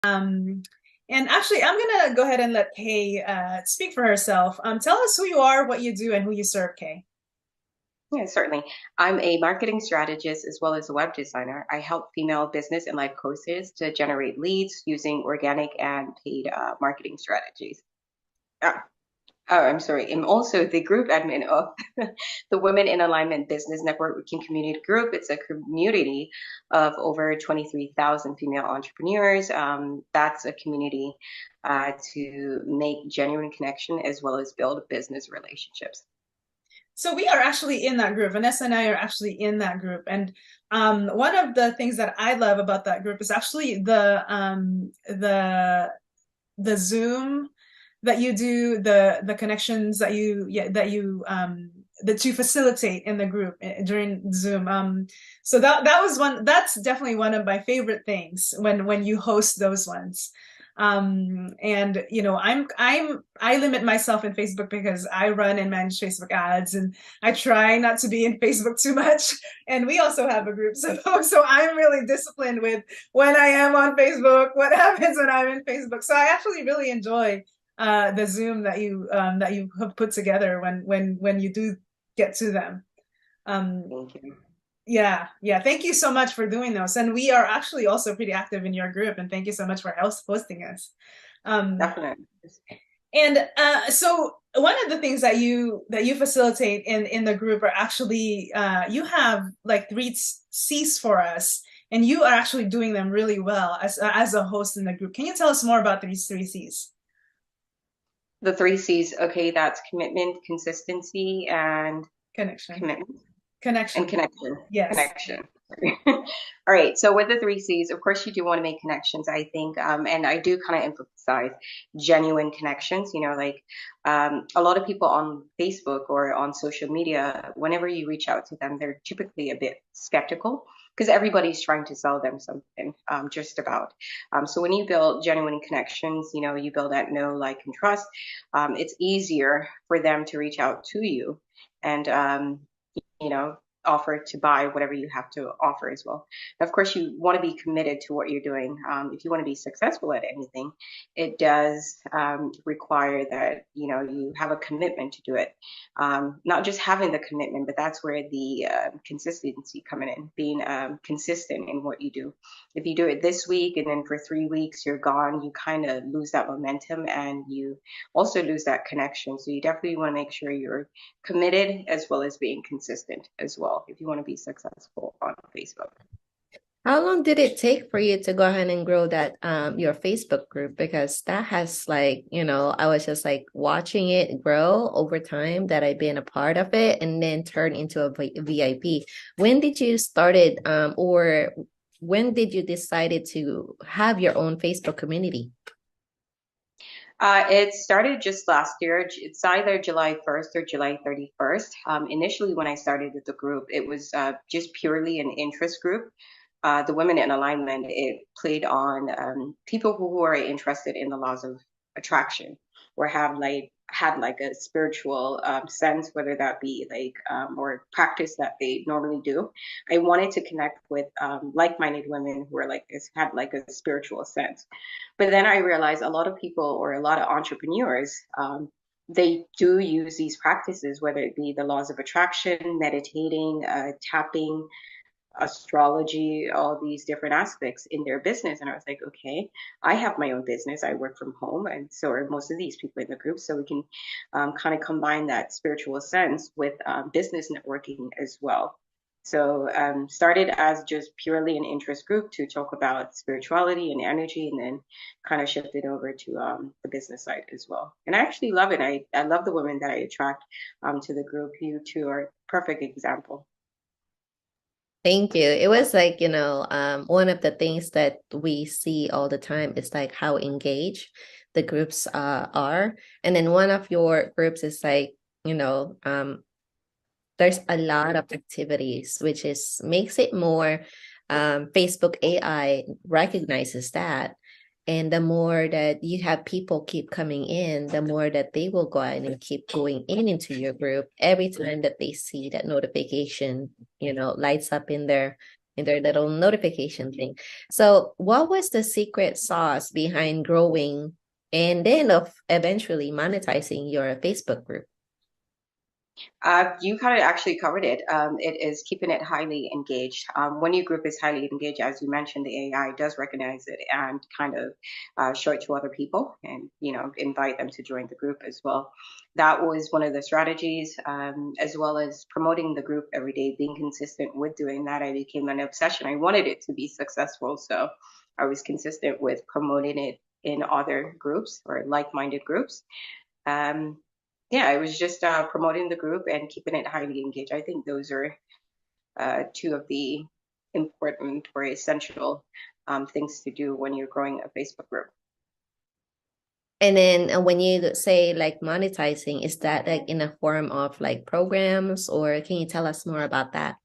And actually, I'm gonna go ahead and let Kay speak for herself. Tell us who you are, what you do, and who you serve, Kay. Yeah, certainly. I'm a marketing strategist as well as a web designer. I help female business and life coaches to generate leads using organic and paid marketing strategies. Uh, I'm sorry. I'm also the group admin of the Women in Alignment Business Networking Community Group. It's a community of over 23,000 female entrepreneurs. That's a community to make genuine connection as well as build business relationships. So we are actually in that group. Vanessa and I are actually in that group. And one of the things that I love about that group is actually the Zoom that you do, the connections that you facilitate in the group during Zoom. So that was one. That's definitely one of my favorite things when you host those ones. And I limit myself in Facebook because I run and manage Facebook ads, and I try not to be in Facebook too much. And we also have a group, so I'm really disciplined with when I am on Facebook, what happens when I'm in Facebook. So I actually really enjoy the Zoom that you have put together when you do get to them. Um, Thank you. yeah, yeah. Thank you so much for doing those. And we are actually also pretty active in your group. And thank you so much for hosting us. Um, Definitely. and so one of the things that you facilitate in the group are actually you have like three C's for us, and you are actually doing them really well as a host in the group. Can you tell us more about these three C's? The three C's, okay, that's commitment, consistency, and Connection. commitment and Connection. connection. Yes. Connection. All right. So with the three C's, of course, you do want to make connections, I think. And I do kind of emphasize genuine connections. Like a lot of people on Facebook or on social media, whenever you reach out to them, they're typically a bit skeptical because everybody's trying to sell them something, just about. So when you build genuine connections, you build that know, like, and trust, it's easier for them to reach out to you. And you know, offer to buy whatever you have to offer as well. Of course, you want to be committed to what you're doing. If you want to be successful at anything, it does require that you have a commitment to do it. Not just having the commitment, but that's where the consistency coming in, being consistent in what you do. If you do it this week and then for 3 weeks you're gone, you kind of lose that momentum and you also lose that connection. So you definitely want to make sure you're committed as well as being consistent as well if you want to be successful on Facebook. How long did it take for you to go ahead and grow that your Facebook group? Because that has like, I was just like watching it grow over time that I've been a part of it and then turn into a VIP. When did you started or when did you decided to have your own Facebook community? It started just last year. It's either July 1st or July 31st. Initially, when I started with the group, it was just purely an interest group. The Women in Alignment, it played on people who are interested in the laws of attraction or have like had like a spiritual sense, whether that be like or practice that they normally do. I wanted to connect with like-minded women who are like this, had like a spiritual sense. But then I realized a lot of people or a lot of entrepreneurs, they do use these practices, whether it be the laws of attraction, meditating, tapping, astrology, all these different aspects in their business. And I was like, okay, I have my own business. I work from home, and so are most of these people in the group. So we can kind of combine that spiritual sense with business networking as well. So started as just purely an interest group to talk about spirituality and energy, and then kind of shifted over to the business side as well. And I actually love it. I love the women that I attract to the group. You two are a perfect example. Thank you. It was like, one of the things that we see all the time is like how engaged the groups are. And then one of your groups is like, there's a lot of activities, which is makes it more Facebook AI recognizes that. And the more that you have people keep coming in, the more that they will go ahead and keep going in into your group every time that they see that notification, lights up in there. in their little notification thing. So what was the secret sauce behind growing and then of eventually monetizing your Facebook group? You kind of actually covered it. It is keeping it highly engaged. When your group is highly engaged, as you mentioned, the AI does recognize it and kind of show it to other people and, invite them to join the group as well. That was one of the strategies, as well as promoting the group every day, being consistent with doing that. I became an obsession. I wanted it to be successful. So I was consistent with promoting it in other groups or like-minded groups. Um, yeah, I was just promoting the group and keeping it highly engaged. I think those are two of the important or essential things to do when you're growing a Facebook group. And then when you say like monetizing, is that like in a form of like programs, or can you tell us more about that?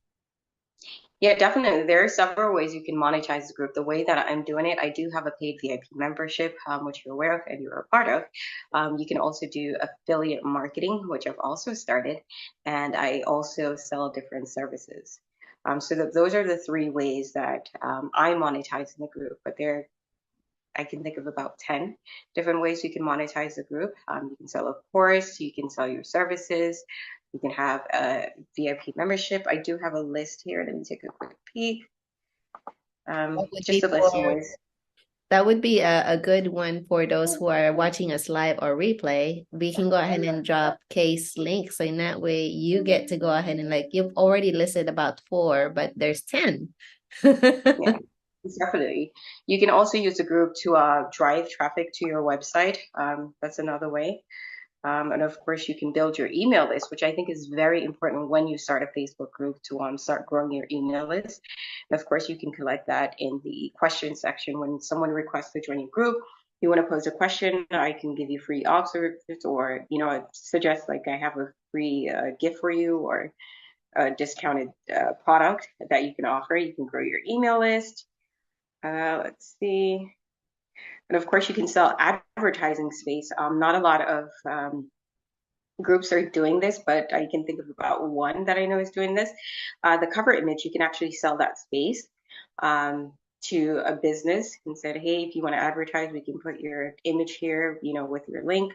Yeah, definitely. There are several ways you can monetize the group. The way that I'm doing it, I do have a paid VIP membership, which you're aware of and you're a part of. You can also do affiliate marketing, which I've also started, and I also sell different services. Those are the three ways that I monetize in the group. But I can think of about 10 different ways you can monetize the group. You can sell a course, you can sell your services, you can have a VIP membership. I do have a list here. Let me take a quick peek. Just a list of ways. That would be a good one for those who are watching us live or replay. We can go ahead and drop Kay's link. So in that way, you get to go ahead and like, you've already listed about 4, but there's 10. Yeah, definitely. You can also use the group to drive traffic to your website. That's another way. And of course, you can build your email list, which I think is very important when you start a Facebook group to start growing your email list. And of course, you can collect that in the question section. When someone requests to join your group, you want to pose a question, I can give you free offers, or suggest like I have a free gift for you or a discounted product that you can offer. You can grow your email list. Let's see. And of course, you can sell advertising space. Not a lot of groups are doing this, but I can think of about one that I know is doing this. The cover image, you can actually sell that space to a business and said, hey, if you want to advertise, we can put your image here, with your link.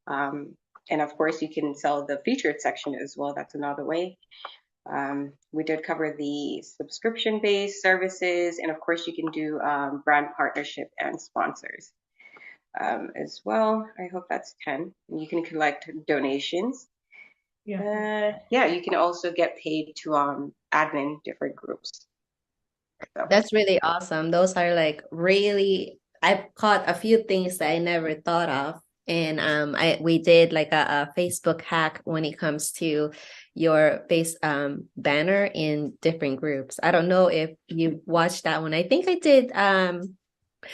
And of course, you can sell the featured section as well. That's another way. We did cover the subscription-based services, and of course, you can do brand partnership and sponsors as well. I hope that's 10. You can collect donations. Yeah. You can also get paid to admin different groups. So. That's really awesome. Those are like really, I've caught a few things that I never thought of. And we did like a Facebook hack when it comes to your face banner in different groups. I don't know if you watched that one. I think I did. I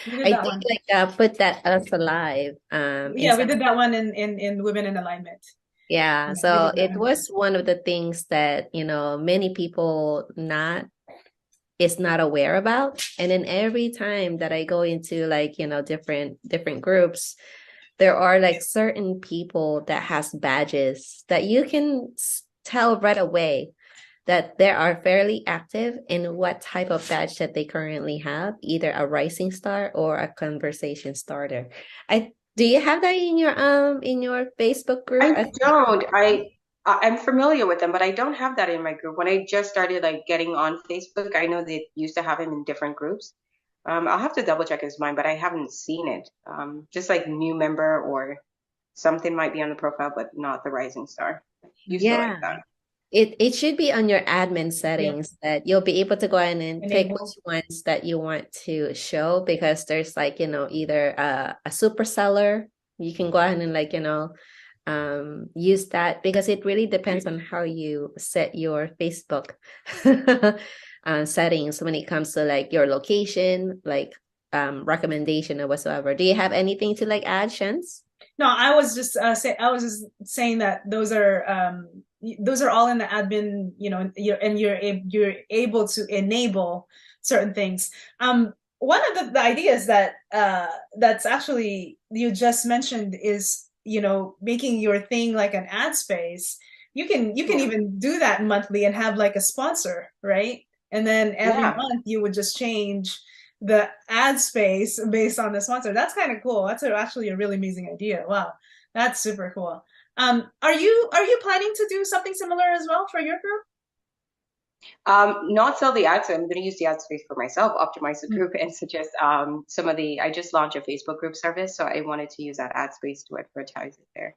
did like put that as alive. Yeah, we did that one in Women in Alignment. Yeah, so it was one of the things that many people is not aware about. And then every time that I go into like different groups, there are like certain people that has badges that you can tell right away that they are fairly active in what type of badge that they currently have, either a rising star or a conversation starter. Do you have that in your Facebook group? I don't. I'm familiar with them, but I don't have that in my group. When I just started like getting on Facebook, I know they used to have them in different groups. I'll have to double check his mine, but I haven't seen it. Just like new member or something might be on the profile, but not the rising star. Used to like that. It should be on your admin settings that you'll be able to go in and pick which ones that you want to show, because there's like, either a super seller. You can go ahead and like, use that, because it really depends on how you set your Facebook settings when it comes to like your location, like recommendation or whatsoever. Do you have anything to like add, Shens? No, I was just saying that those are all in the admin, and you're able to enable certain things. One of the ideas that that's actually you just mentioned is making your thing like an ad space. You can even do that monthly and have like a sponsor, right? and then every Yeah. month you would just change the ad space based on the sponsor. That's kind of cool. That's actually a really amazing idea. Wow, that's super cool. Are you planning to do something similar as well for your group? Not sell the ads. So I'm going to use the ad space for myself, optimize the Mm. group, and suggest some of the. I just launched a Facebook group service, so I wanted to use that ad space to advertise it there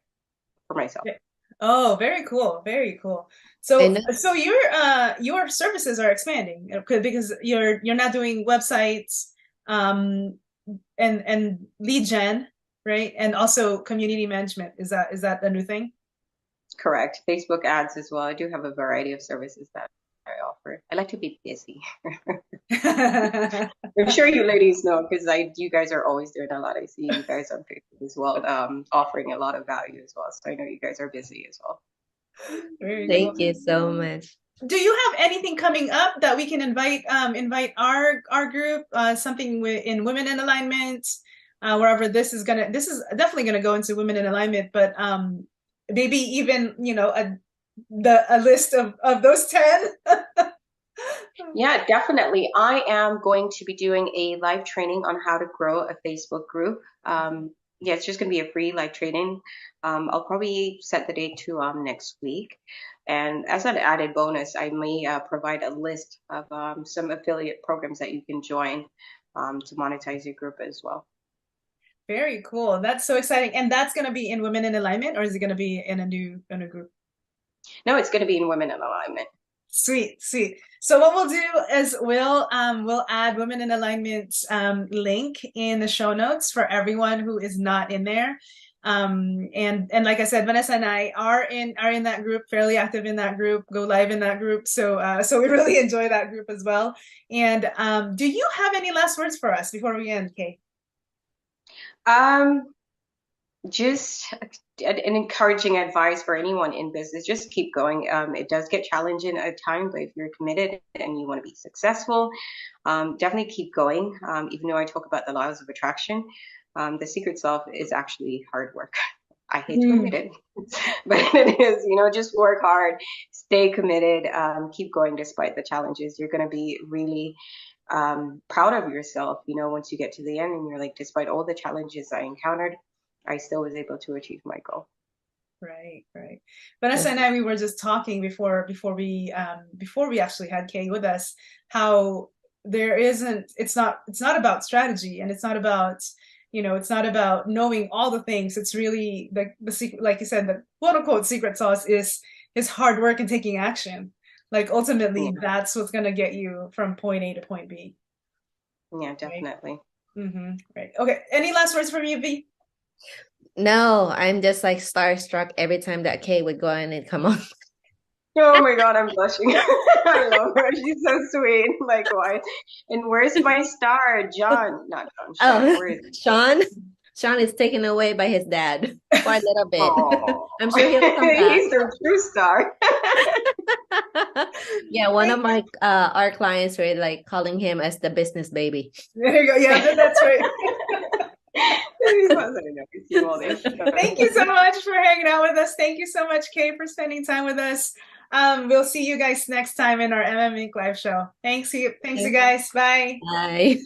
for myself. Yeah. Oh, very cool. Very cool. And So your services are expanding because you're not doing websites and lead gen, right? And also community management. Is that a new thing? Correct. Facebook ads as well. I do have a variety of services that I offer. I like to be busy. I'm sure you ladies know because you guys are always doing a lot. I see you guys on Facebook as well, offering a lot of value as well. So I know you guys are busy as well. Very cool. thank you so much. Do you have anything coming up that we can invite our group, something in Women in Alignment, wherever this is definitely gonna go into Women in Alignment, but maybe even a list of those 10. Yeah, definitely. I am going to be doing a live training on how to grow a Facebook group. Yeah, it's just going to be a free live training. I'll probably set the date to next week. And as an added bonus, I may provide a list of some affiliate programs that you can join to monetize your group as well. Very cool. That's so exciting. And that's gonna be in Women in Alignment, or is it gonna be in a group? No, it's going to be in Women in Alignment. Sweet, sweet. So what we'll do is we'll add Women in Alignment link in the show notes for everyone who is not in there. And like I said, Vanessa and I are in that group, fairly active in that group, go live in that group. So we really enjoy that group as well. And do you have any last words for us before we end, Kay? Um, just an encouraging advice for anyone in business, just keep going. It does get challenging at times, but if you're committed and you want to be successful, definitely keep going. Even though I talk about the laws of attraction, the secret sauce is actually hard work. I hate to admit it, but it is, just work hard, stay committed, keep going despite the challenges. You're going to be really proud of yourself, once you get to the end and you're like, despite all the challenges I encountered, I still was able to achieve my goal. Right, right. Vanessa and I, we were just talking before we actually had Kay with us, how it's not about strategy, and it's not about knowing all the things. It's really the secret, like you said, the quote unquote secret sauce is hard work and taking action. Like ultimately, that's what's gonna get you from point A to point B. Yeah, definitely. Right? Right. Okay. Any last words from you, V? No, I'm just like starstruck every time that Kay would go in and come on. Oh my God, I'm blushing. I love her. She's so sweet. Likewise. And where's my star? John. Not John. Sean. Oh, Where is Sean? Sean is taken away by his dad for a little bit. Oh. I'm sure he'll come back. He's the true star. Yeah, one of my our clients were like calling him as the business baby. There you go. Yeah, that's right. Thank you so much for hanging out with us. Thank you so much, Kay, for spending time with us. We'll see you guys next time in our MM Inc. live show. Thanks you guys. Bye. Bye.